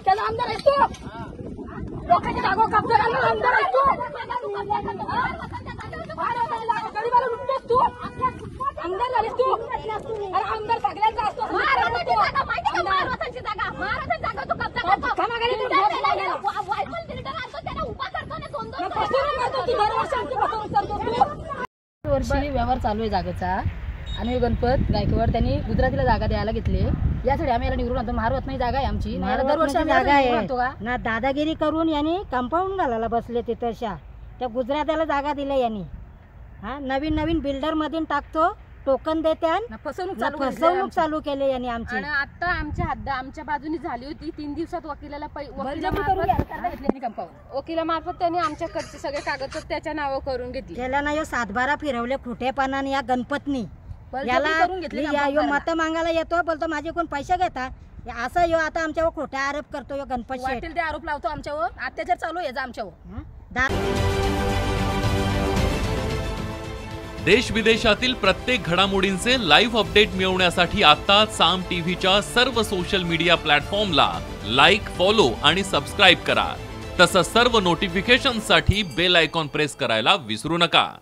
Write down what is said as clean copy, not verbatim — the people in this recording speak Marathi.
त्याला आमदार आहेस तू, लोकांच्या जागो कब्जा करणारा आमदार आहेस तू, गरीबाला लुटतोस तू, आमदार झालीस तू. अरे आमदार सगळ्यांचा असतो. महाराजांची जागा माहिती का? महाराजांची जागा, महाराजांची जागा तू कब्जा करतो. वर्षी व्यवहार चालू आहे जागेचा आणि गणपत गायकवाड त्यांनी गुजरातीला जागा द्यायला घेतली. यासाठी आम्ही याला निवडून आणतो. महारवत नाही जागा आहे आमची, दरवर्षी जागा आहे ना. दादागिरी करून यांनी कंपाऊंड घालायला बसले तिथं. त्या गुजरातीला जागा दिल्या यांनी. हा, नवीन नवीन बिल्डर मधून टाकतो, टोकन देत्यान, फसवणूक चालू केली यांनी आमची. आता आमच्या हद्द आमच्या बाजूनी झाली होती. 3 दिवसात वकिलामार्फत त्यांनी आमच्याकडचे सगळे कागदपत्र त्याच्या नावावर करून घेतले. त्याला ना यो 7-12 फिरवले खोटेपणाने या गणपतनी. याला यो मत मागायला येतो, बोलतो माझे कोण पैसे घेता, असं यो आता आमच्यावर खोटे आरोप करतो. यो गणपत शेठ ते आरोप लावतो आमच्यावर. अत्याचार चालू आहे आमच्यावर. देश विदेशातील प्रत्येक घडामोडींचे लाईव्ह अपडेट मिळवण्यासाठी आता साम टीव्हीच्या सर्व सोशल मीडिया प्लॅटफॉर्मला लाईक, फॉलो आणि सबस्क्राईब करा. तसंच सर्व नोटिफिकेशनसाठी बेल आयकॉन प्रेस करायला विसरू नका.